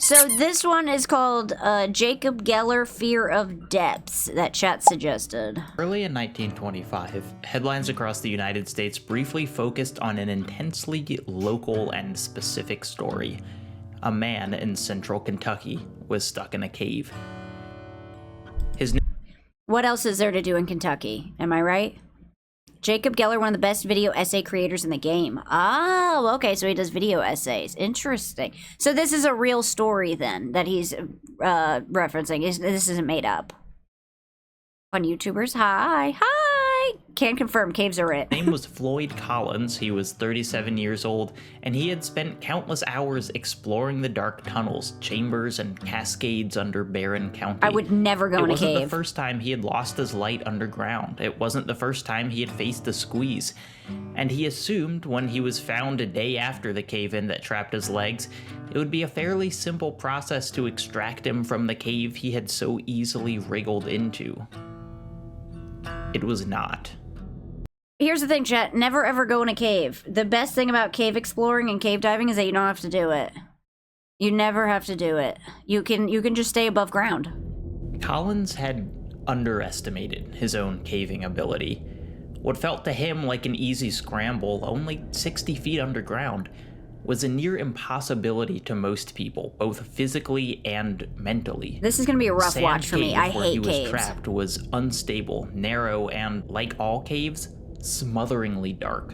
So this one is called Jacob Geller Fear of Depths that chat suggested. Early in 1925, headlines across the United States briefly focused on an intensely local and specific story. A man in central Kentucky was stuck in a cave. What else is there to do in Kentucky? Am I right? Jacob Geller, one of the best video essay creators in the game. Oh, okay, so he does video essays. Interesting. So this is a real story then that he's referencing. This isn't made up. On YouTubers, hi. Can confirm, caves are it. His name was Floyd Collins. He was 37 years old, and he had spent countless hours exploring the dark tunnels, chambers, and cascades under Barron County. I would never go in a cave. It wasn't the first time he had lost his light underground. It wasn't the first time he had faced a squeeze. And he assumed when he was found a day after the cave-in that trapped his legs, it would be a fairly simple process to extract him from the cave he had so easily wriggled into. It was not. Here's the thing, chat. Never ever go in a cave. The best thing about cave exploring and cave diving is that you don't have to do it. You never have to do it. You can just stay above ground. Collins had underestimated his own caving ability. What felt to him like an easy scramble, only 60 feet underground, was a near impossibility to most people, both physically and mentally. This is gonna be a rough watch for me. I hate caves. Where he was trapped was unstable, narrow, and, like all caves, smotheringly dark.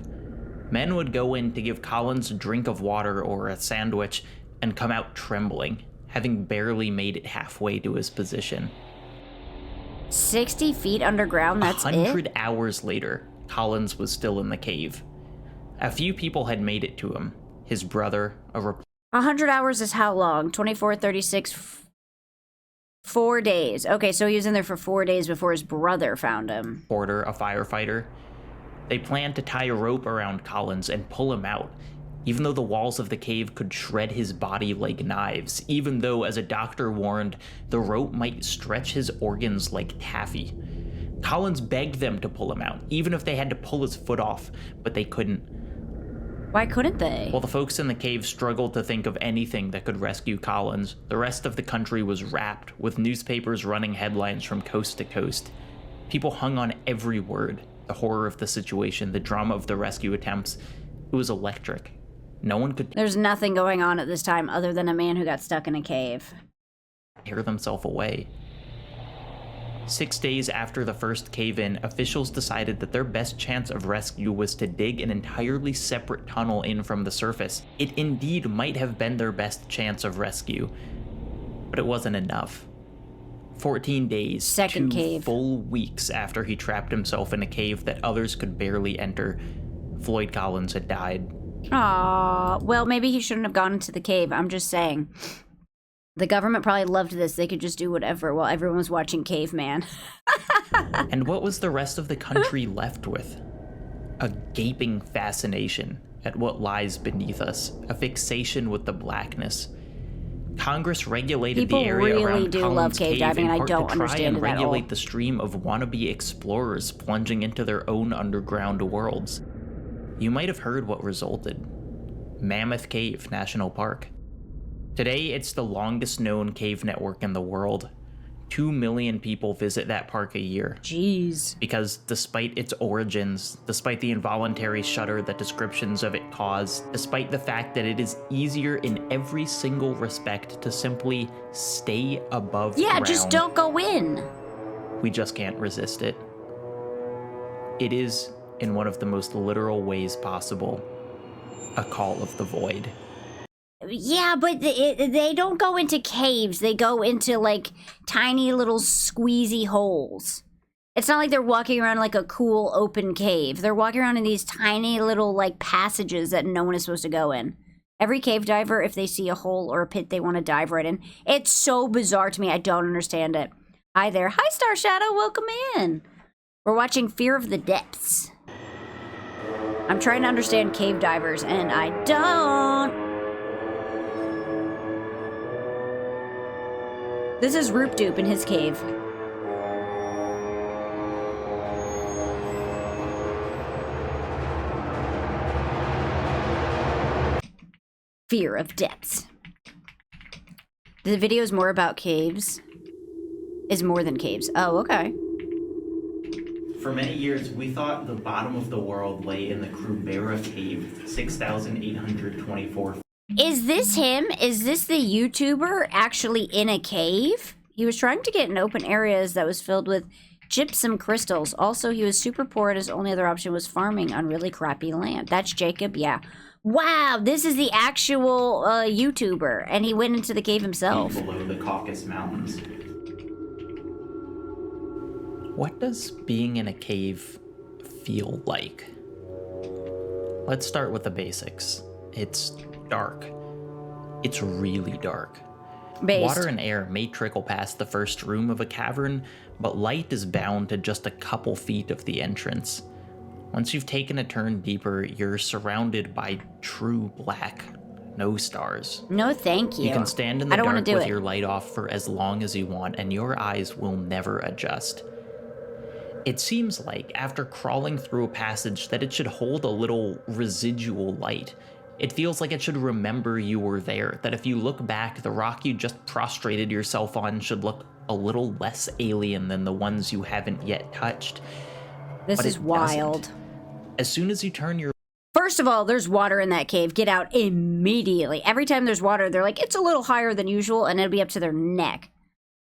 Men would go in to give Collins a drink of water or a sandwich and come out trembling, having barely made it halfway to his position. 60 feet underground, that's 100 hours later, Collins was still in the cave. A few people had made it to him. His brother, 100 hours is how long? 24, 36, 4 days. Okay, so he was in there for 4 days before his brother found him. Porter, a firefighter. They planned to tie a rope around Collins and pull him out, even though the walls of the cave could shred his body like knives, even though, as a doctor warned, the rope might stretch his organs like taffy. Collins begged them to pull him out, even if they had to pull his foot off, but they couldn't. Why couldn't they? While the folks in the cave struggled to think of anything that could rescue Collins, the rest of the country was wrapped, with newspapers running headlines from coast to coast. People hung on every word. The horror of the situation, the drama of the rescue attempts. It was electric. No one could... There's nothing going on at this time other than a man who got stuck in a cave. ...tear themselves away. 6 days after the first cave-in, officials decided that their best chance of rescue was to dig an entirely separate tunnel in from the surface. It indeed might have been their best chance of rescue, but it wasn't enough. 14 days, Second 2 cave. full weeks after he trapped himself in a cave that others could barely enter, Floyd Collins had died. Aww, well, maybe he shouldn't have gone into the cave. I'm just saying. The government probably loved this. They could just do whatever while everyone was watching Caveman. And what was the rest of the country left with? A gaping fascination at what lies beneath us, a fixation with the blackness. Congress regulated the area around Collins Cave in part to try and regulate the stream of wannabe explorers plunging into their own underground worlds. You might have heard what resulted. Mammoth Cave National Park. Today, it's the longest known cave network in the world. 2 million people visit that park a year. Jeez. Because despite its origins, despite the involuntary shudder that descriptions of it cause, despite the fact that it is easier in every single respect to simply stay above ground, yeah, just don't go in. We just can't resist it. It is, in one of the most literal ways possible, a call of the void. Yeah, but they don't go into caves. They go into, like, tiny little squeezy holes. It's not like they're walking around like a cool open cave. They're walking around in these tiny little, like, passages that no one is supposed to go in. Every cave diver, if they see a hole or a pit they want to dive right in. It's so bizarre to me. I don't understand it. Hi there. Hi, Star Shadow. Welcome in. We're watching Fear of the Depths. I'm trying to understand cave divers, and I don't. This is Roop Doop in his cave. Fear of Depths. The video is more about caves. Is more than caves. Oh, okay. For many years, we thought the bottom of the world lay in the Krubera Cave, 6,824. Is this him? Is this the YouTuber actually in a cave? He was trying to get in open areas that was filled with gypsum crystals. Also, he was super poor and his only other option was farming on really crappy land. That's Jacob, yeah. Wow, this is the actual YouTuber, and he went into the cave himself. Below the Caucasus Mountains. What does being in a cave feel like? Let's start with the basics. It's dark. It's really dark. Water and air may trickle past the first room of a cavern, but light is bound to just a couple feet of the entrance. Once you've taken a turn deeper, you're surrounded by true black. No stars. No, thank you. You can stand in the dark with your light off for as long as you want, and your eyes will never adjust. It seems like, after crawling through a passage, that it should hold a little residual light. It feels like it should remember you were there, that if you look back, the rock you just prostrated yourself on should look a little less alien than the ones you haven't yet touched. This is wild. Doesn't. As soon as you turn your... First of all, there's water in that cave. Get out immediately. Every time there's water, they're like, it's a little higher than usual, and it'll be up to their neck.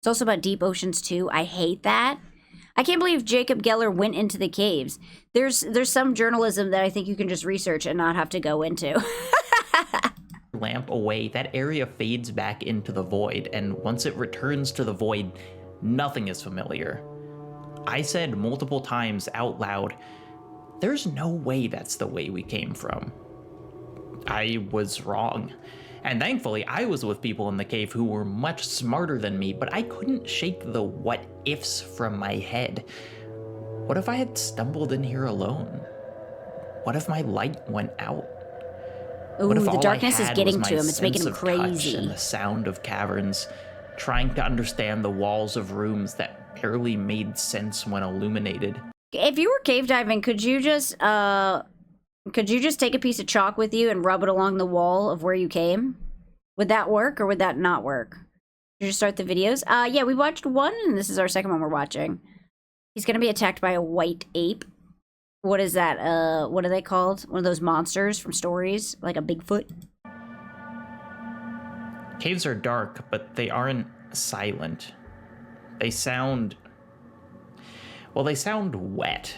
It's also about deep oceans, too. I hate that. I can't believe Jacob Geller went into the caves. There's some journalism that I think you can just research and not have to go into. Lamp away, that area fades back into the void, and once it returns to the void, nothing is familiar. I said multiple times out loud, there's no way that's the way we came from. I was wrong. And thankfully, I was with people in the cave who were much smarter than me, but I couldn't shake the what-ifs from my head. What if I had stumbled in here alone? What if my light went out? Ooh, the darkness is getting to him. It's making him crazy. And the sound of caverns, trying to understand the walls of rooms that barely made sense when illuminated. If you were cave diving, could you just take a piece of chalk with you and rub it along the wall of where you came? Would that work or would that not work? Did you just start the videos? Yeah, we watched one and this is our second one we're watching. He's gonna be attacked by a white ape. What is that? What are they called? One of those monsters from stories? Like a Bigfoot? Caves are dark, but they aren't silent. They sound... well, they sound wet.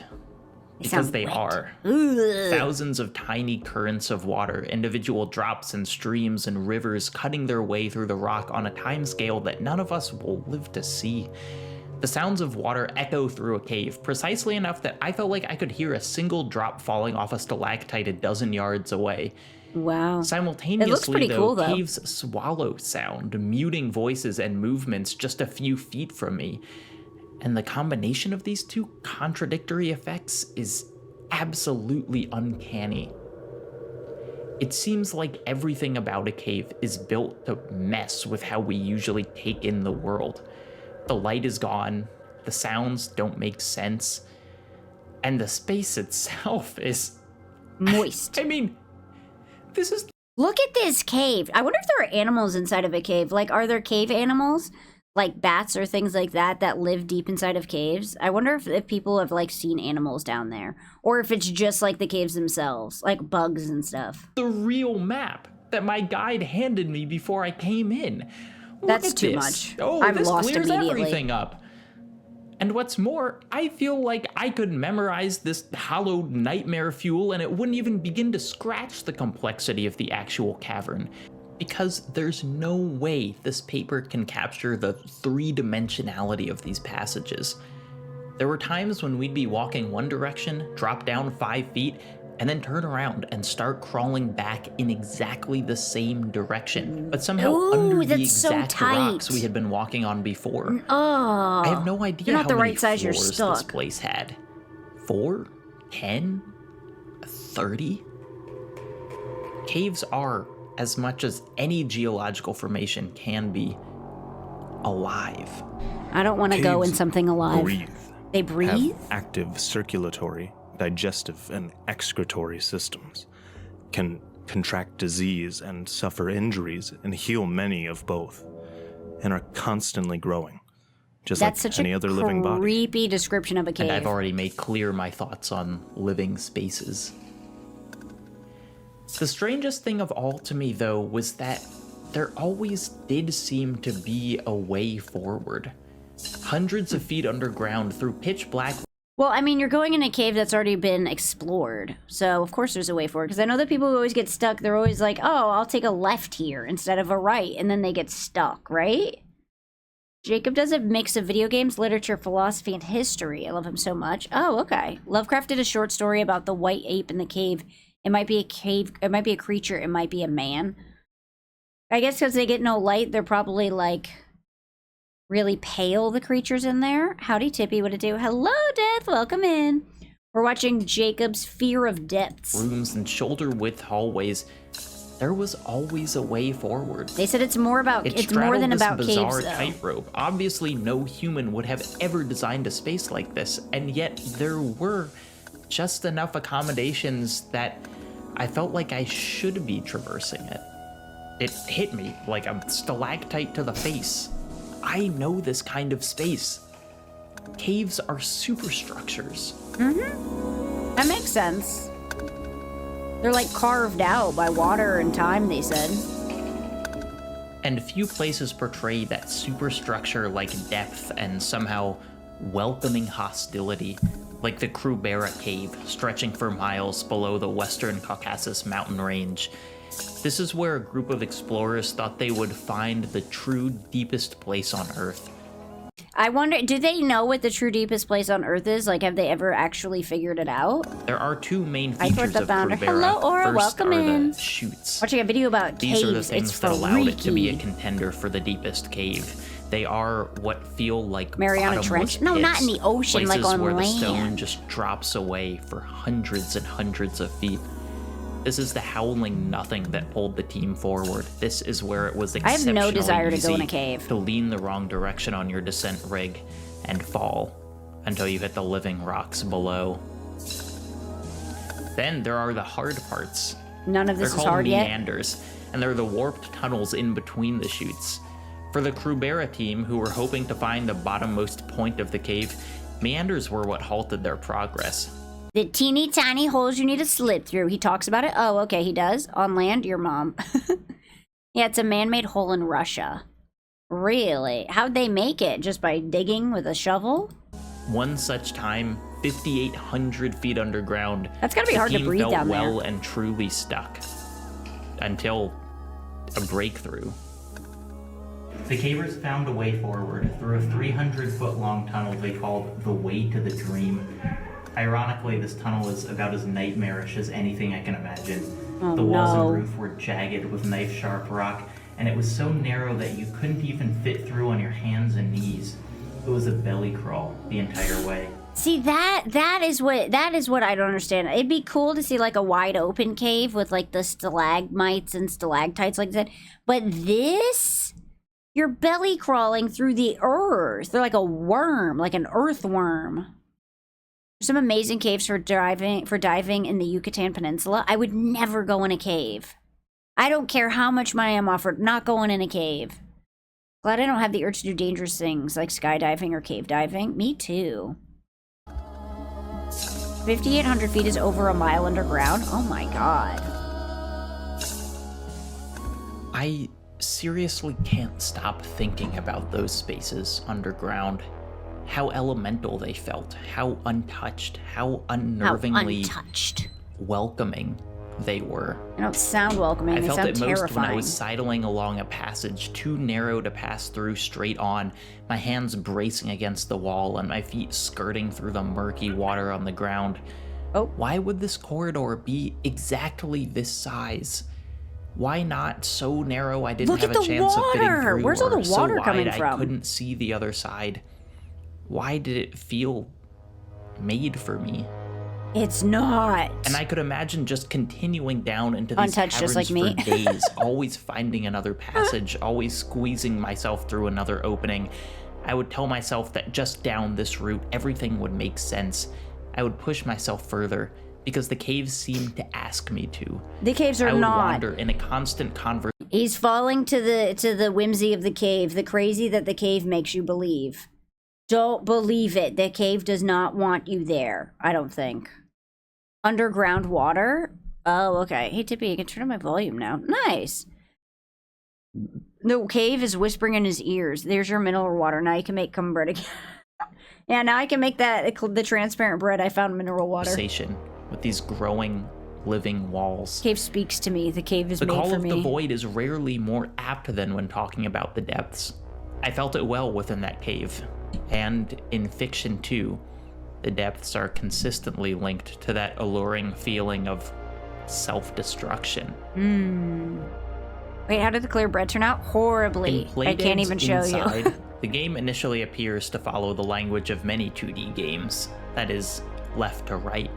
Because they are. Ugh. Thousands of tiny currents of water, individual drops and streams and rivers cutting their way through the rock on a timescale that none of us will live to see. The sounds of water echo through a cave, precisely enough that I felt like I could hear a single drop falling off a stalactite a dozen yards away. Wow. Simultaneously, it looks pretty cool, though. Caves swallow sound, muting voices and movements just a few feet from me. And the combination of these two contradictory effects is absolutely uncanny. It seems like everything about a cave is built to mess with how we usually take in the world. The light is gone, the sounds don't make sense, and the space itself is... moist. I mean, this is... Look at this cave. I wonder if there are animals inside of a cave. Like, are there cave animals? Like bats or things like that that live deep inside of caves? I wonder if people have, like, seen animals down there. Or if it's just, like, the caves themselves. Like bugs and stuff. The real map that my guide handed me before I came in. That's too much. Oh, I'm this lost clears immediately. everything up. And what's more, I feel like I could memorize this hallowed nightmare fuel and it wouldn't even begin to scratch the complexity of the actual cavern. Because there's no way this paper can capture the three-dimensionality of these passages. There were times when we'd be walking one direction, drop down 5 feet, and then turn around and start crawling back in exactly the same direction, but somehow under the exact rocks we had been walking on before. Oh, I have no idea you're not how the many right size, you're floors stuck. this place had. 4? 10? 30? Caves are, as much as any geological formation can be, alive. I don't want to go in something alive. Breathe. They breathe? Have active circulatory, digestive, and excretory systems. Can contract disease and suffer injuries and heal many of both. and are constantly growing, just That's like such any a other living body. creepy description of a cave. And I've already made clear my thoughts on living spaces. The strangest thing of all to me, though, was that there always did seem to be a way forward. Hundreds of feet underground through pitch black. Well, I mean, you're going in a cave that's already been explored, so of course there's a way forward. Because I know that people who always get stuck, they're always like, oh, I'll take a left here instead of a right, and then they get stuck, right? Jacob does a mix of video games, literature, philosophy, and history. I love him so much. Oh, okay. Lovecraft did a short story about the white ape in the cave. It might be a cave, it might be a creature, it might be a man. I guess because they get no light, they're probably like really pale, the creatures in there. Howdy, Tippy, what it do? Hello, Death, welcome in. We're watching Jacob's Fear of Depths. Rooms and shoulder-width hallways. There was always a way forward. They said it's more about, it's more than about caves, bizarre though. tightrope. Obviously, no human would have ever designed a space like this, and yet there were just enough accommodations that I felt like I should be traversing it. It hit me like a stalactite to the face. I know this kind of space. Caves are superstructures. That makes sense. They're like carved out by water and time, they said. And few places portray that superstructure like depth and somehow welcoming hostility, like the Krubera Cave, stretching for miles below the western Caucasus mountain range. This is where a group of explorers thought they would find the true deepest place on Earth. I wonder, do they know what the true deepest place on Earth is? Like, have they ever actually figured it out? There are two main I features the of founder. Krubera. Hello, Aura, First welcome are in. the chutes. Watching a video about These caves. are the things It's that allowed it to be a freaky. contender for the deepest cave. They are what feel like Mariana bottomless Trench? No, pits, not in the ocean, places like on where land. the stone just drops away for hundreds and hundreds of feet. This is the howling nothing that pulled the team forward. This is where it was I have exceptionally no desire to go in a easy cave. to lean the wrong direction on your descent rig and fall until you hit the living rocks below. Then there are the hard parts. None of this They're is called hard yet. meanders, and they're the warped tunnels in between the chutes. For the Krubera team, who were hoping to find the bottommost point of the cave, meanders were what halted their progress. The teeny tiny holes you need to slip through. He talks about it. Oh, okay, he does. On land, your mom. Yeah, it's a man-made hole in Russia. Really? How'd they make it? Just by digging with a shovel? One such time, 5,800 feet underground, That's gotta be the hard to team breathe felt down there. well and truly stuck. Until a breakthrough. The cavers found a way forward through a 300-foot-long tunnel they called the Way to the Dream. Ironically, this tunnel is about as nightmarish as anything I can imagine. Oh, The walls no. and roof were jagged with knife-sharp rock, and it was so narrow that you couldn't even fit through on your hands and knees. It was a belly crawl the entire way. See, that is what I don't understand. It'd be cool to see like a wide open cave with like the stalagmites and stalactites like that. But this, you're belly crawling through the earth. They're like a worm, like an earthworm. Some amazing caves for diving in the Yucatan Peninsula. I would never go in a cave. I don't care how much money I'm offered, not going in a cave. Glad I don't have the urge to do dangerous things like skydiving or cave diving. Me too. 5,800 feet is over a mile underground. Oh my god. I seriously can't stop thinking about those spaces underground. How elemental they felt, how untouched, how unnervingly Untouched. welcoming they were. They don't sound welcoming. I They felt sound it most when I terrifying. was sidling along a passage too narrow to pass through straight on, my hands bracing against the wall and my feet skirting through the murky water on the ground. Oh. Why would this corridor be exactly this size? Why not so narrow I didn't Look have at a the chance of fitting water! through, Where's all or the water so coming wide I from? couldn't see the other side? Why did it feel made for me? It's not. And I could imagine just continuing down into these Untouched, just caverns like me. for days, always finding another passage, always squeezing myself through another opening. I would tell myself that just down this route, everything would make sense. I would push myself further, because the caves seemed to ask me to. The caves are I would not. wander in a constant conversation. He's falling to the whimsy of the cave, the crazy that the cave makes you believe. Don't believe it. The cave does not want you there, I don't think. Underground water? Oh, okay. Hey, Tippy, I can turn on my volume now. Nice. The cave is whispering in his ears. There's your mineral water. Now you can make cum bread again. Yeah, now I can make the transparent bread. I found mineral water. Conversation with these growing, living walls. Cave speaks to me. The cave is made for me. The call of the void is rarely more apt than when talking about the depths. I felt it well within that cave. And in fiction too, the depths are consistently linked to that alluring feeling of self-destruction. Wait, how did the clear bread turn out? Horribly. I can't even show you. The game initially appears to follow the language of many 2D games. That is, left to right.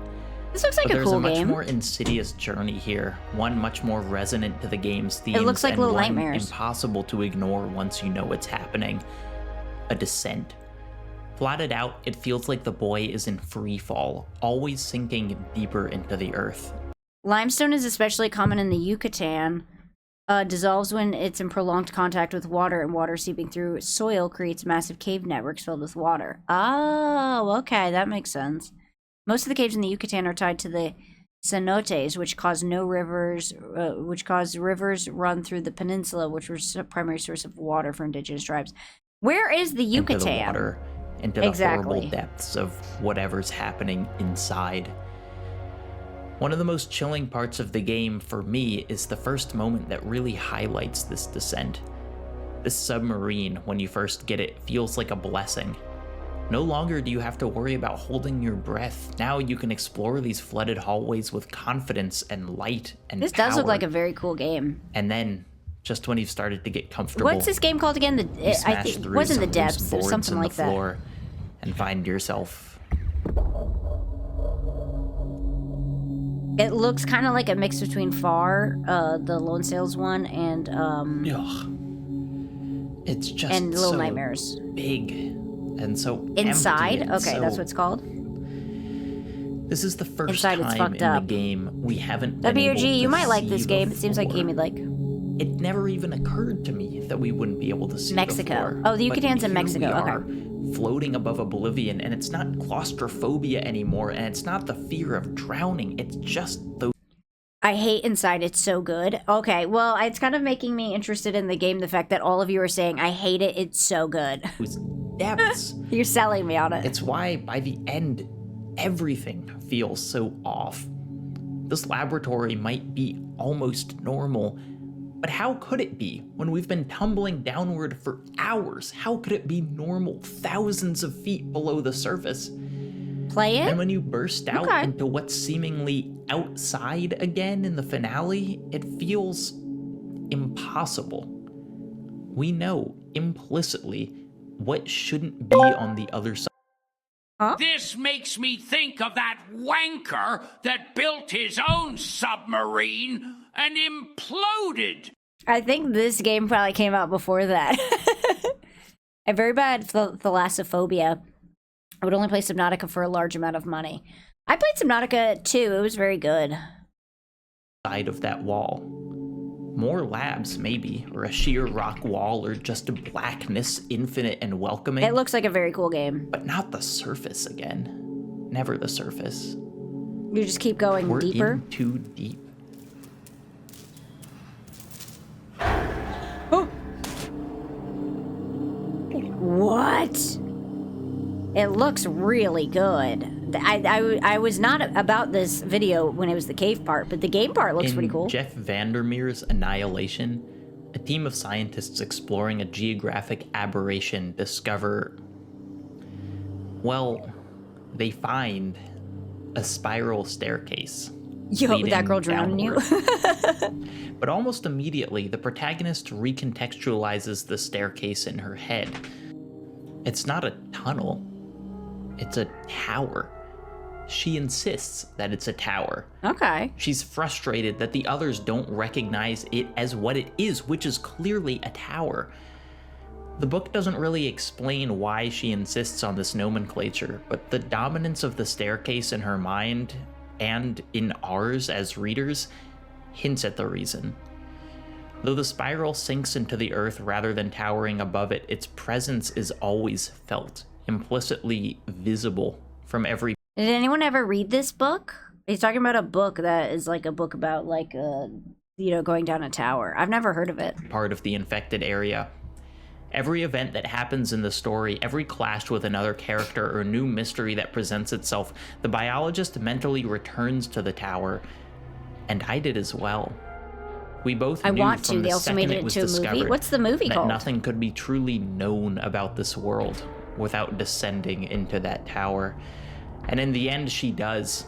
This looks like but a cool game. There's a much more insidious journey here, one much more resonant to the game's themes. It looks like and Little one Nightmares. Impossible to ignore once you know what's happening. A descent. Plotted out, it feels like the boy is in free fall, always sinking deeper into the earth. Limestone is especially common in the Yucatan. Dissolves when it's in prolonged contact with water, and water seeping through soil creates massive cave networks filled with water. Oh, okay, that makes sense. Most of the caves in the Yucatan are tied to the cenotes, which cause rivers run through the peninsula, which was a primary source of water for indigenous tribes. Where is the Yucatan? Into the water, into the horrible depths of whatever's happening inside. One of the most chilling parts of the game for me is the first moment that really highlights this descent. This submarine, when you first get it, feels like a blessing. No longer do you have to worry about holding your breath. Now you can explore these flooded hallways with confidence and light and This power. does look like a very cool game. And then, just when you've started to get comfortable, what's this game called again? I think it wasn't the depths. It was something like that. Floor and find yourself. It looks kind of like a mix between Far, the Lone Sails one, and It's just and Little so Nightmares. Big and so Inside. empty and Okay, that's what it's called. This is the first Inside, it's time fucked in up. the game we haven't been WG, able to you might like this see game. It seems like a game you'd like. It never even occurred to me that we wouldn't be able to see Mexico. before. Oh, the Yucatan's But in here Mexico. we Okay. are, floating above oblivion, and it's not claustrophobia anymore, and it's not the fear of drowning. It's just those I hate Inside. It's so good. Okay, well, it's kind of making me interested in the game. The fact that all of you are saying, I hate it. It's so good. depths. You're selling me on it. It's why, by the end, everything feels so off. This laboratory might be almost normal, but how could it be when we've been tumbling downward for hours? How could it be normal thousands of feet below the surface? Play it? And when you burst out Okay. into what's seemingly outside again in the finale, it feels impossible. We know implicitly what shouldn't be on the other side. This makes me think of that wanker that built his own submarine and imploded. I think this game probably came out before that. I'm very bad for thalassophobia. I would only play Subnautica for a large amount of money. I played Subnautica too. It was very good. Side of that wall. More labs, maybe, or a sheer rock wall, or just a blackness, infinite and welcoming. It looks like a very cool game. But not the surface again. Never the surface. You just keep going We're deeper. in too deep. What? It looks really good. I was not about this video when it was the cave part, but the game part looks pretty cool. Jeff Vandermeer's Annihilation, a team of scientists exploring a geographic aberration discover, well, they find a spiral staircase. Yo, leading that girl drowning you? downward. But almost immediately, the protagonist recontextualizes the staircase in her head. It's not a tunnel. It's a tower. She insists that it's a tower. Okay. She's frustrated that the others don't recognize it as what it is, which is clearly a tower. The book doesn't really explain why she insists on this nomenclature, but the dominance of the staircase in her mind, and in ours as readers, hints at the reason. Though the spiral sinks into the earth rather than towering above it, its presence is always felt, implicitly visible from every. Did anyone ever read this book? He's talking about a book that is like a book about like going down a tower. I've never heard of it. Part of the infected area. Every event that happens in the story, every clash with another character or new mystery that presents itself, the biologist mentally returns to the tower, and I did as well. We both knew from the second it was discovered What's the movie that called? nothing could be truly known about this world without descending into that tower. And in the end, she does,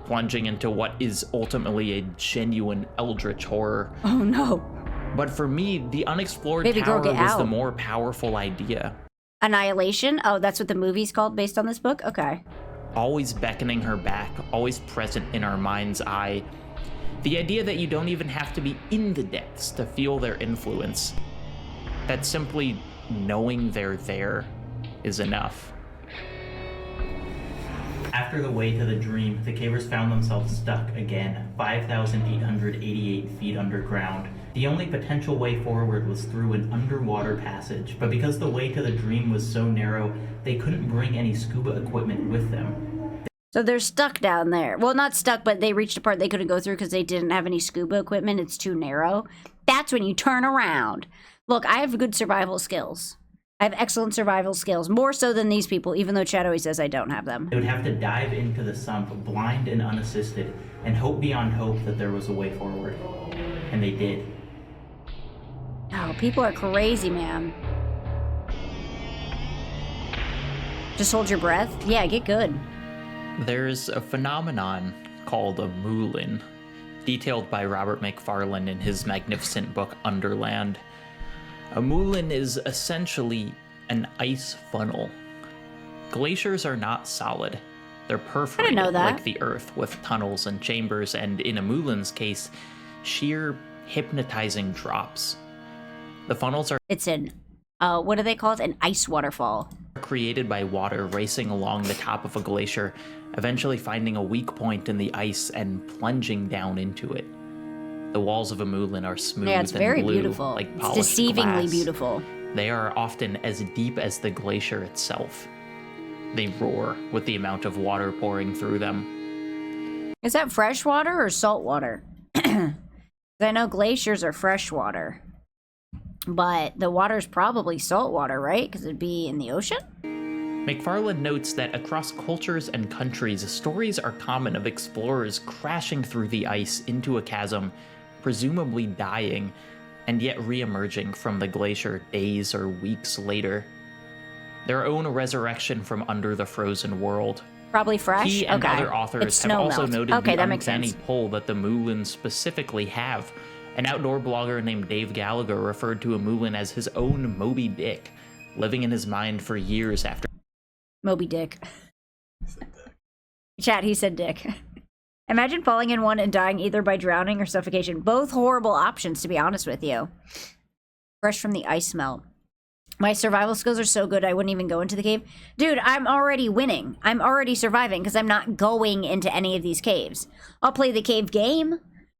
plunging into what is ultimately a genuine eldritch horror. Oh no. But for me, the unexplored Baby girl, tower get was out. the more powerful idea. Annihilation? Oh, that's what the movie's called based on this book? Okay. Always beckoning her back, always present in our mind's eye. The idea that you don't even have to be in the depths to feel their influence. That simply knowing they're there is enough. After the way to the dream, the cavers found themselves stuck again, 5,888 feet underground. The only potential way forward was through an underwater passage, but because the way to the dream was so narrow, they couldn't bring any scuba equipment with them. So they're stuck down there. Well, not stuck, but they reached a part they couldn't go through because they didn't have any scuba equipment. It's too narrow. That's when you turn around. Look, I have good survival skills. I have excellent survival skills, more so than these people, even though Shadowy says I don't have them. They would have to dive into the sump, blind and unassisted, and hope beyond hope that there was a way forward. And they did. Oh, people are crazy, man. Just hold your breath? Yeah, get good. There's a phenomenon called a moulin, detailed by Robert McFarlane in his magnificent book Underland. A moulin is essentially an ice funnel. Glaciers are not solid. They're perforated like the Earth, with tunnels and chambers, and in a moulin's case, sheer hypnotizing drops. The funnels are what do they call it? An ice waterfall. Created by water racing along the top of a glacier, eventually finding a weak point in the ice and plunging down into it. The walls of a moulin are smooth it's and very blue, beautiful. like It's polished deceivingly glass. beautiful. They are often as deep as the glacier itself. They roar with the amount of water pouring through them. Is that fresh water or salt water? I know glaciers are fresh water. But the water's probably salt water, right? Because it'd be in the ocean? McFarlane notes that across cultures and countries, stories are common of explorers crashing through the ice into a chasm, presumably dying, and yet re-emerging from the glacier days or weeks later. Their own resurrection from under the frozen world. Probably fresh? He and other authors have also noted the uncanny pull that the moulins specifically have. An outdoor blogger named Dave Gallagher referred to a moulin as his own Moby Dick, living in his mind for years after. Moby Dick. Chat, he said dick. Imagine falling in one and dying either by drowning or suffocation. Both horrible options, to be honest with you. Fresh from the ice melt. My survival skills are so good I wouldn't even go into the cave. Dude, I'm already winning. I'm already surviving because I'm not going into any of these caves. I'll play the cave game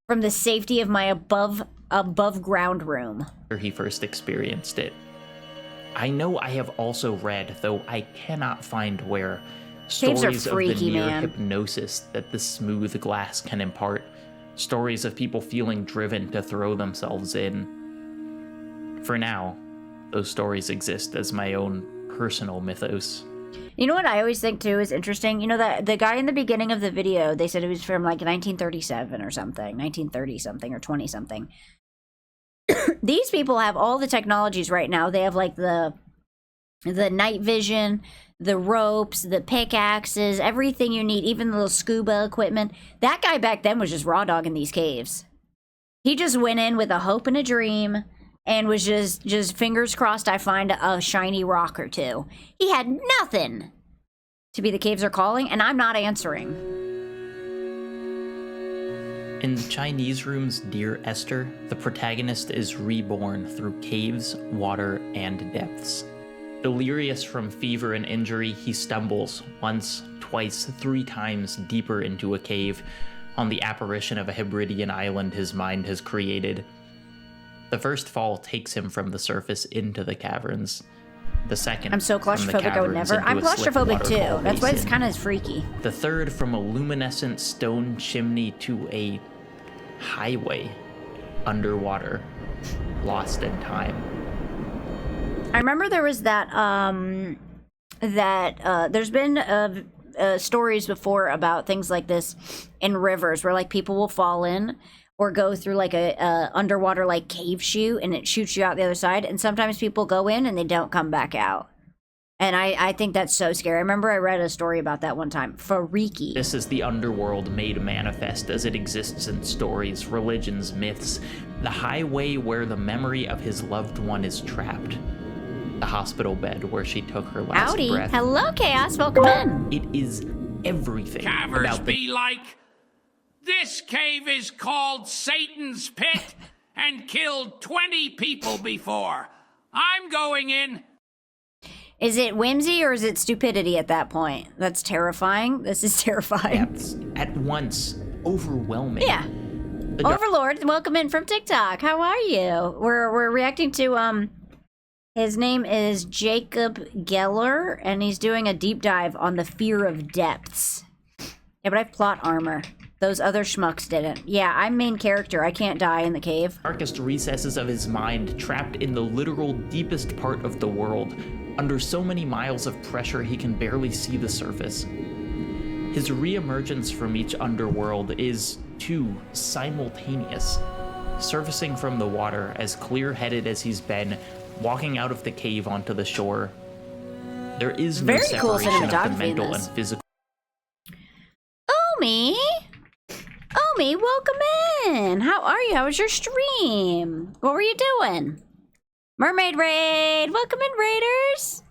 from the safety of my above ground room. He first experienced it. I know I have also read, though I cannot find where, stories freaky, of the near man. hypnosis that the smooth glass can impart. Stories of people feeling driven to throw themselves in. For now, those stories exist as my own personal mythos. You know what I always think too is interesting? You know that the guy in the beginning of the video, they said it was from like 1937 or something, 1930 something or 20 something. These people have all the technologies right now. They have like the night vision, the ropes, the pickaxes, everything you need, even the little scuba equipment. That guy back then was just raw dogging these caves. He just went in with a hope and a dream and was just fingers crossed I find a shiny rock or two. He had nothing to be the caves are calling, and I'm not answering. In the Chinese room's Dear Esther, the protagonist is reborn through caves, water, and depths. Delirious from fever and injury, he stumbles once, twice, 3 times deeper into a cave on the apparition of a Hebridean island his mind has created. The first fall takes him from the surface into the caverns. The second, I'm so from the claustrophobic, I would caverns never. into I'm a slick claustrophobic too. waterfall That's why it's basin. kind of freaky. The third, from a luminescent stone chimney to a highway underwater, lost in time. I remember there was that there's been stories before about things like this in rivers where like people will fall in or go through like a underwater like cave chute and it shoots you out the other side, and sometimes people go in and they don't come back out. And I think that's so scary. I remember I read a story about that one time. Freaky. This is the underworld made manifest as it exists in stories, religions, myths. The highway where the memory of his loved one is trapped. The hospital bed where she took her last Howdy. breath. Hello, Chaos. Welcome in. It is everything Cavers about the be like, this cave is called Satan's Pit and killed 20 people before. I'm going in. Is it whimsy or is it stupidity at that point? That's terrifying. This is terrifying. depths at once overwhelming. Yeah. The dark- Overlord, welcome in from TikTok. How are you? We're reacting to his name is Jacob Geller, and he's doing a deep dive on the fear of depths. Yeah, but I have plot armor. Those other schmucks didn't. Yeah, I'm main character. I can't die in the cave. darkest recesses of his mind, trapped in the literal deepest part of the world. Under so many miles of pressure, he can barely see the surface. His reemergence from each underworld is, too, simultaneous. Surfacing from the water, as clear-headed as he's been, walking out of the cave onto the shore. There is no Very cool separation of the cinematography in mental this. and physical. Omi! Omi, welcome in! How are you? How was your stream? What were you doing? Mermaid Raid! Welcome in, Raiders!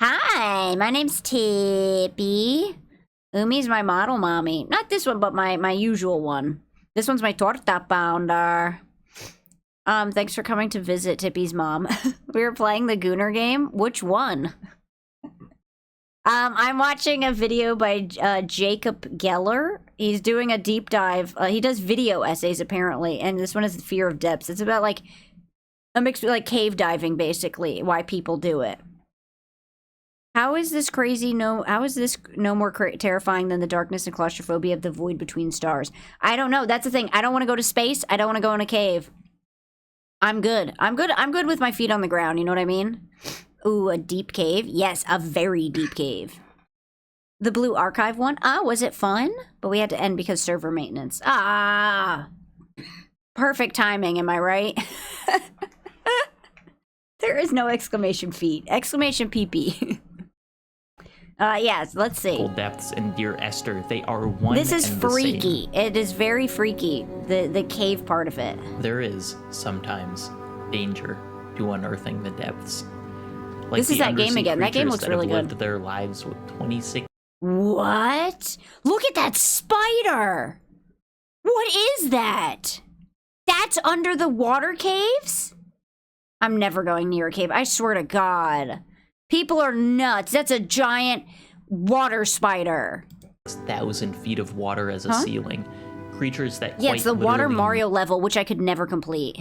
Hi, my name's Tippy. Umi's my model mommy. Not this one, but my usual one. This one's my torta pounder. Thanks for coming to visit Tippy's mom. We were playing the Gooner game. Which one? I'm watching a video by Jacob Geller. He's doing a deep dive. He does video essays, apparently, and this one is the fear of depths. It's about, like, a mix with, like, cave diving, basically, why people do it. How is this no more terrifying than the darkness and claustrophobia of the void between stars? I don't know. That's the thing. I don't want to go to space. I don't want to go in a cave. I'm good. I'm good with my feet on the ground, you know what I mean? Ooh, a deep cave? Yes, a very deep cave. The Blue Archive one? Was it fun? But we had to end because server maintenance. Perfect timing, am I right? There is no exclamation feet. Exclamation pee-pee. Yes, let's see. depths, and dear Esther, they are one This is and the same. freaky. It is very freaky, the cave part of it. There is, sometimes, danger to unearthing the depths. Like This is the that game undersea again. That game creatures looks that really have good. lived their lives with 26 What? Look at that spider! What is that? That's under the water caves? I'm never going near a cave. I swear to God. People are nuts. That's a giant water spider. 1,000 feet of water as a ceiling. Creatures that Yeah, quite it's the Water literally Mario level, which I could never complete.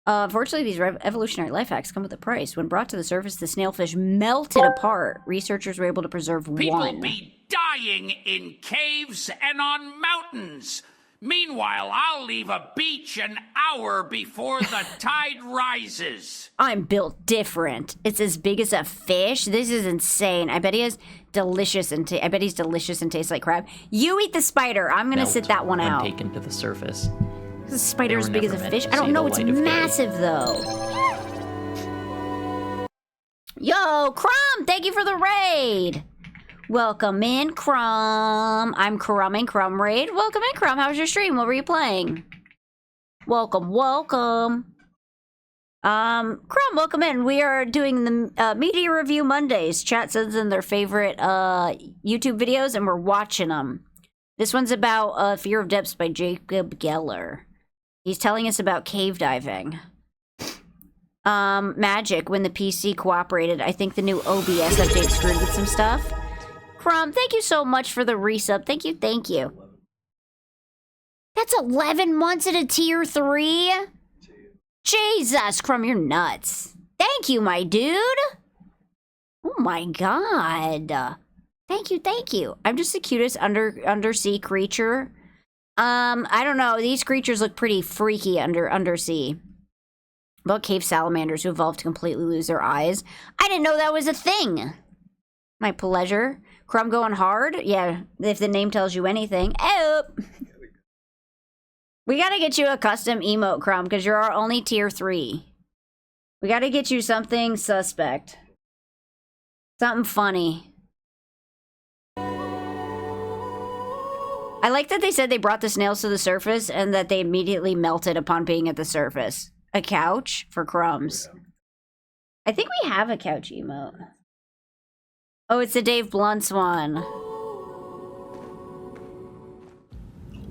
Unfortunately, these evolutionary life hacks come with a price. When brought to the surface, the snailfish melted apart. Researchers were able to preserve People one. be dying in caves and on mountains. Meanwhile, I'll leave a beach an hour before the tide rises. I'm built different. It's as big as a fish. This is insane. I bet he is delicious and I bet he's delicious and tastes like crab. You eat the spider. I'm gonna melt sit that one when out. taken to the surface. The spider They is were big as a never meant fish. to I don't see know. the It's light of day. massive though. Yo, Crumb! Thank you for the raid. Welcome in, Crumb. I'm Crumming Crumb Raid. Welcome in, Crumb. How was your stream? What were you playing? Welcome. Crumb, welcome in. We are doing the Media Review Mondays. Chat sends in their favorite YouTube videos, and we're watching them. This one's about Fear of Depths by Jacob Geller. He's telling us about cave diving. Magic, when the PC cooperated. I think the new OBS update screwed with some stuff. Crumb, thank you so much for the resub. Thank you. That's 11 months at a tier 3? Jesus, Crumb, you're nuts. Thank you, my dude. Oh my god. Thank you. I'm just the cutest undersea creature. I don't know. These creatures look pretty freaky undersea. About cave salamanders who evolved to completely lose their eyes. I didn't know that was a thing. My pleasure. Crumb going hard? Yeah, if the name tells you anything. Oh. We gotta get you a custom emote, Crumb, because you're our only tier 3. We gotta get you something suspect. Something funny. I like that they said they brought the snails to the surface and that they immediately melted upon being at the surface. A couch for Crumbs. I think we have a couch emote. Oh, it's the Dave Blunt's one.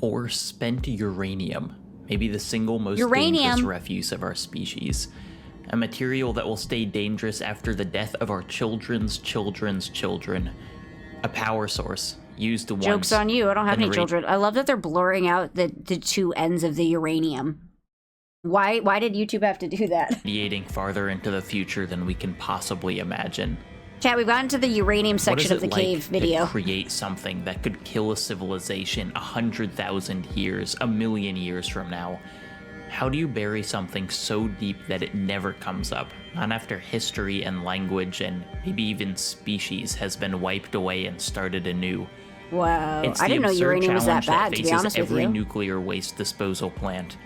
Or spent uranium. Maybe the single most dangerous refuse of our species. A material that will stay dangerous after the death of our children's children's children. A power source used once. Joke's on you, I don't have any children. I love that they're blurring out the two ends of the uranium. Why did YouTube have to do that? Radiating farther into the future than we can possibly imagine. Chat, we've gotten to the uranium section of the cave video. To create something that could kill a civilization 100,000 years, 1,000,000 years from now? How do you bury something so deep that it never comes up? Not after history and language and maybe even species has been wiped away and started anew. Wow, I didn't know uranium was that bad, to be honest with you. Every nuclear waste disposal plant.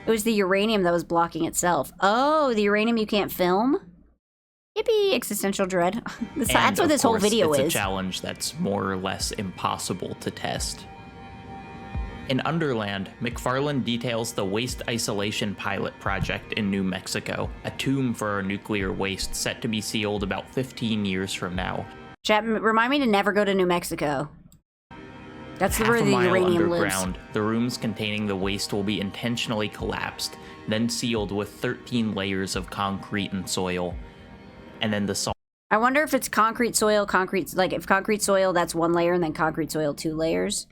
It was the uranium that was blocking itself. Oh, the uranium you can't film? Yippee, existential dread. That's what this whole video is. It's a challenge that's more or less impossible to test. In Underland, McFarland details the Waste Isolation Pilot Project in New Mexico, a tomb for our nuclear waste set to be sealed about 15 years from now. Chat, remind me to never go to New Mexico. That's where the uranium lives. The rooms containing the waste will be intentionally collapsed, then sealed with 13 layers of concrete and soil. And then the salt. I wonder if it's concrete soil, if concrete soil, that's 1 layer, and then concrete soil, 2 layers.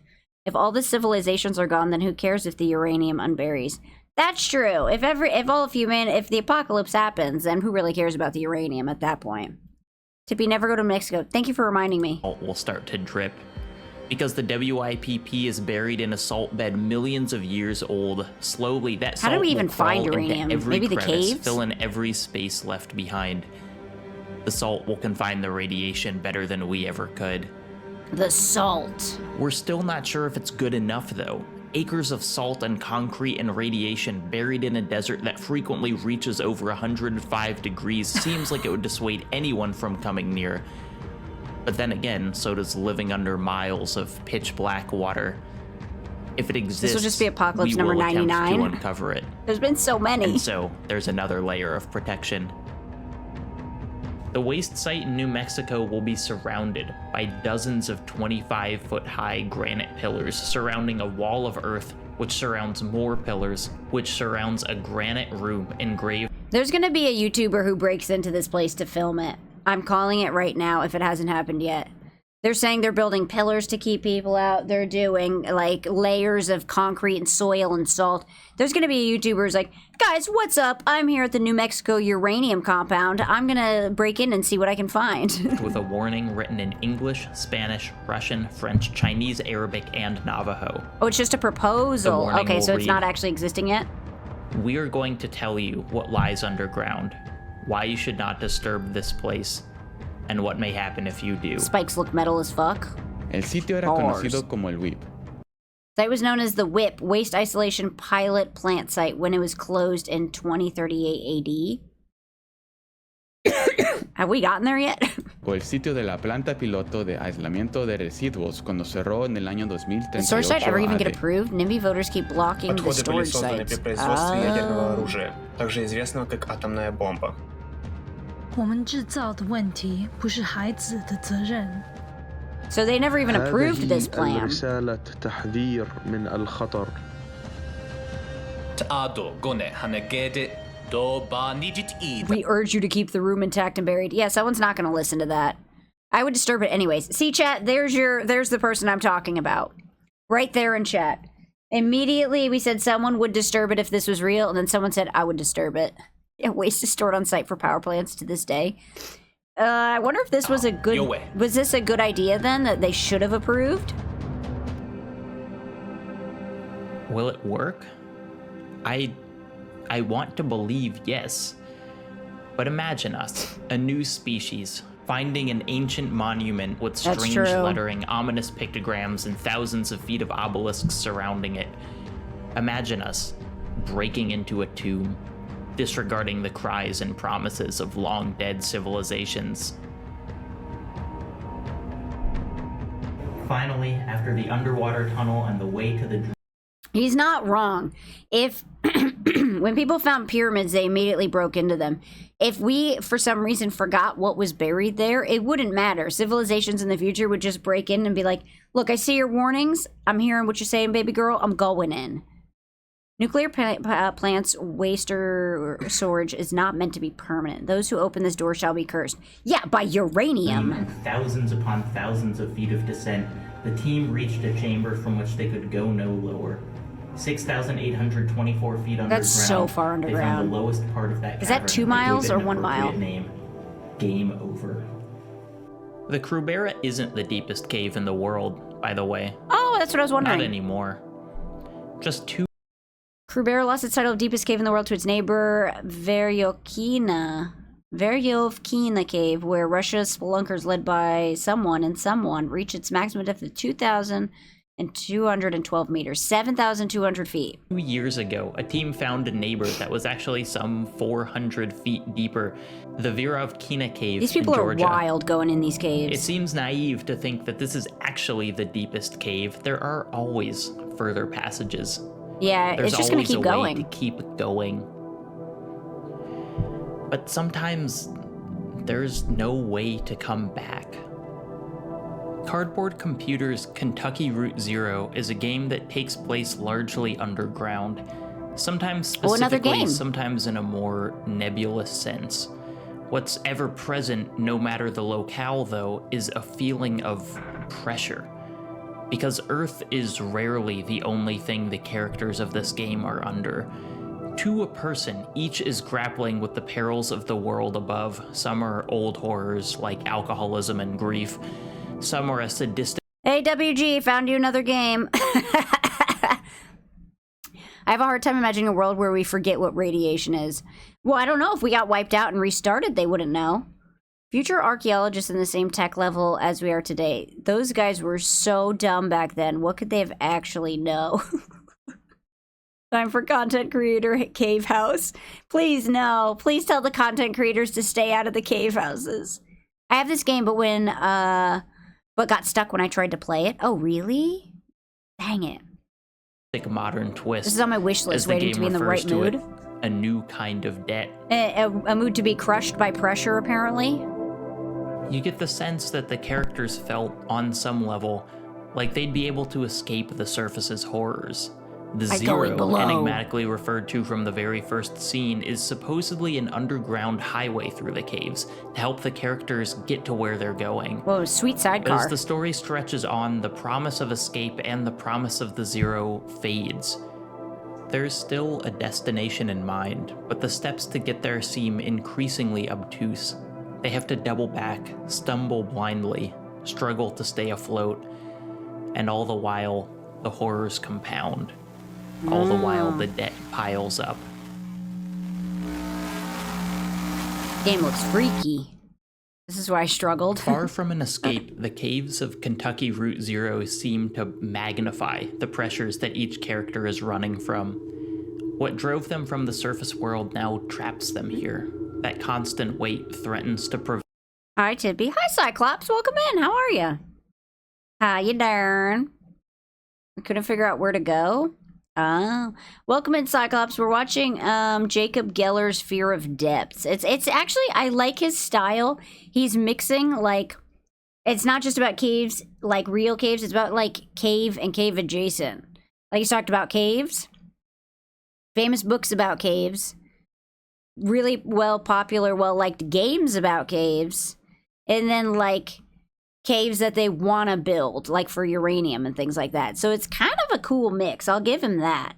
If all the civilizations are gone, then who cares if the uranium unburies? That's true. If the apocalypse happens, then who really cares about the uranium at that point? Tippy, never go to Mexico. Thank you for reminding me. Salt will start to drip. Because the WIPP is buried in a salt bed millions of years old, slowly that salt How do we even find into uranium? Every Maybe the crevice, caves? fill in every space left behind. The salt will confine the radiation better than we ever could. The salt. We're still not sure if it's good enough, though. Acres of salt and concrete and radiation buried in a desert that frequently reaches over 105 degrees seems like it would dissuade anyone from coming near. But then again, so does living under miles of pitch black water. If it exists, this will just be apocalypse number 99. We will attempt to uncover it. There's been so many. And so, there's another layer of protection. The waste site in New Mexico will be surrounded by dozens of 25-foot-high granite pillars surrounding a wall of earth, which surrounds more pillars, which surrounds a granite room engraved. There's gonna be a YouTuber who breaks into this place to film it. I'm calling it right now if it hasn't happened yet. They're saying they're building pillars to keep people out. They're doing, like, layers of concrete and soil and salt. There's going to be a YouTuber who's like, guys, what's up? I'm here at the New Mexico uranium compound. I'm going to break in and see what I can find. With a warning written in English, Spanish, Russian, French, Chinese, Arabic, and Navajo. Oh, it's just a proposal. Okay, so it's not actually existing yet? We are going to tell you what lies underground, why you should not disturb this place, and what may happen if you do. Spikes look metal as fuck. El sitio era conocido como el WIP. Site was known as the WIP, Waste Isolation Pilot Plant Site, when it was closed in 2038 AD. Have we gotten there yet? O el sitio de la planta piloto de aislamiento de residuos cuando cerró en el año 2038. Did the storage site ever even get approved? NIMBY voters keep blocking the storage sites. Также известного как атомная бомба. 我们制造的问题不是孩子的责任。 So they never even approved this plan. رسالة تحذير من الخطر. We urge you to keep the room intact and buried. Yeah, someone's not going to listen to that. I would disturb it anyways. See, chat, there's the person I'm talking about. Right there in chat. Immediately, we said someone would disturb it if this was real, and then someone said, I would disturb it. Yeah, waste is stored on site for power plants to this day. I wonder if this was a good... Yo way. Was this a good idea, then, that they should have approved? Will it work? I want to believe yes. But imagine us, a new species, finding an ancient monument with That's strange true. lettering, ominous pictograms, and thousands of feet of obelisks surrounding it. Imagine us breaking into a tomb, disregarding the cries and promises of long-dead civilizations. Finally, after the underwater tunnel and the way to the... He's not wrong. If when people found pyramids, they immediately broke into them. If we, for some reason, forgot what was buried there, it wouldn't matter. Civilizations in the future would just break in and be like, look, I see your warnings. I'm hearing what you're saying, baby girl. I'm going in. Nuclear plants waste or storage is not meant to be permanent. Those who open this door shall be cursed. Yeah, by uranium. And thousands upon thousands of feet of descent, the team reached a chamber from which they could go no lower. 6,824 feet underground. That's so far They underground. found the lowest part of that Is that cavern. 2 They miles gave it or an 1 mile? appropriate name. Game over. The Krubera isn't the deepest cave in the world, by the way. Oh, that's what I was wondering. Not anymore. Just 2 Krubera lost its title of deepest cave in the world to its neighbor, Veryovkina Cave, where Russia's spelunkers led by someone reached its maximum depth of 2,212 meters, 7,200 feet. 2 years ago, a team found a neighbor that was actually some 400 feet deeper, the Verovkina Cave These people in are Georgia. wild going in these caves. It seems naive to think that this is actually the deepest cave. There are always further passages. Yeah, There's it's just going always to keep a way going. to keep going. But sometimes there's no way to come back. Cardboard Computer's Kentucky Route Zero is a game that takes place largely underground, sometimes Oh, another specifically, game. sometimes in a more nebulous sense. What's ever present, no matter the locale, though, is a feeling of pressure. Because Earth is rarely the only thing the characters of this game are under. To a person, each is grappling with the perils of the world above. Some are old horrors like alcoholism and grief. Some are a sadistic... Hey, WG, found you another game. I have a hard time imagining a world where we forget what radiation is. Well, I don't know. If we got wiped out and restarted, they wouldn't know. Future archaeologists in the same tech level as we are today. Those guys were so dumb back then. What could they have actually know? Time for content creator cave house. Please, no. Please tell the content creators to stay out of the cave houses. I have this game, but got stuck when I tried to play it. Oh, really? Dang it. modern twist. This is on my wish as list, the waiting game to be in the refers right to it, mood. a new kind of debt. A mood to be crushed by pressure, apparently. You get the sense that the characters felt, on some level, like they'd be able to escape the surface's horrors. The By going Zero, below. enigmatically referred to from the very first scene, is supposedly an underground highway through the caves to help the characters get to where they're going. Whoa, sweet But sidecar. as the story stretches on, the promise of escape and the promise of the Zero fades. There's still a destination in mind, but the steps to get there seem increasingly obtuse. They have to double back, stumble blindly, struggle to stay afloat, and all the while, the horrors compound. All the while, the debt piles up. Game looks freaky. This is why I struggled. Far from an escape, the caves of Kentucky Route Zero seem to magnify the pressures that each character is running from. What drove them from the surface world now traps them here. That constant weight threatens to prevent. Hi, Tippy. Hi, Cyclops. Welcome in. How are you? How you doing? I couldn't figure out where to go. Oh, welcome in, Cyclops. We're watching Jacob Geller's Fear of Depths. It's actually, I like his style. He's mixing, like, it's not just about caves, like real caves. It's about like cave and cave adjacent. Like he's talked about caves, famous books about caves, really popular, well-liked games about caves, and then like caves that they want to build, like for uranium and things like that. So it's kind of a cool mix. I'll give him that.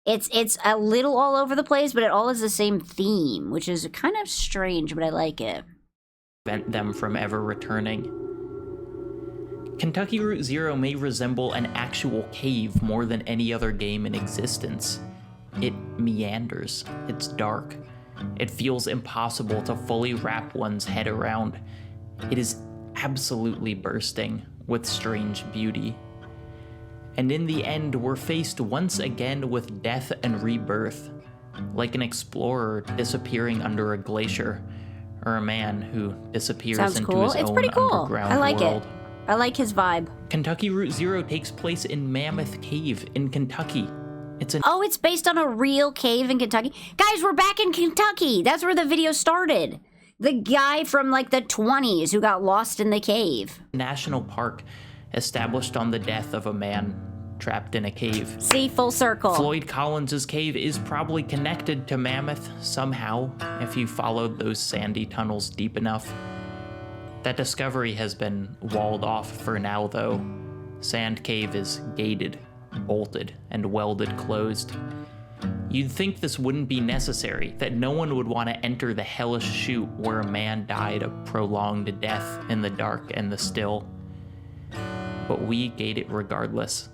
It's a little all over the place, but it all has the same theme, which is kind of strange, but I like it. Prevent them from ever returning. Kentucky Route Zero may resemble an actual cave more than any other game in existence. It meanders. It's dark. It feels impossible to fully wrap one's head around. It is absolutely bursting with strange beauty. And in the end, we're faced once again with death and rebirth, like an explorer disappearing under a glacier, or a man who disappears Sounds into cool. his It's own pretty cool. underground I like world. it. I like his vibe. Kentucky Route Zero takes place in Mammoth Cave in Kentucky. It's an Oh, it's based on a real cave in Kentucky. Guys, we're back in Kentucky. That's where the video started. The guy from like the 20s who got lost in the cave. national park established on the death of a man trapped in a cave. See, full circle. Floyd Collins's cave is probably connected to Mammoth somehow if you followed those sandy tunnels deep enough. That discovery has been walled off for now, though. Sand Cave is gated, bolted, and welded closed. You'd think this wouldn't be necessary, that no one would want to enter the hellish chute where a man died a prolonged death in the dark and the still. But we gate it regardless,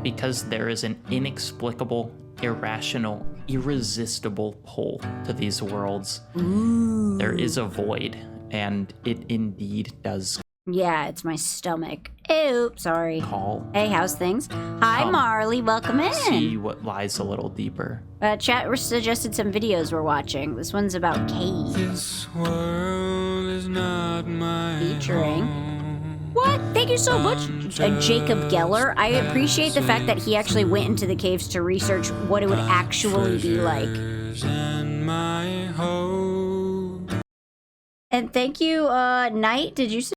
because there is an inexplicable, irrational, irresistible pull to these worlds. There is a void, and it indeed does Yeah, it's my stomach. Ew, sorry. call. Hey, how's things? Hi, Come. Marley. Welcome See in. what lies a little deeper. Chat suggested some videos we're watching. This one's about caves. This world is not my Featuring. home. What? Thank you so much, Jacob Geller. I appreciate the fact that he actually went into the caves to research what it would actually be like. And my hope. And thank you, Knight. Did you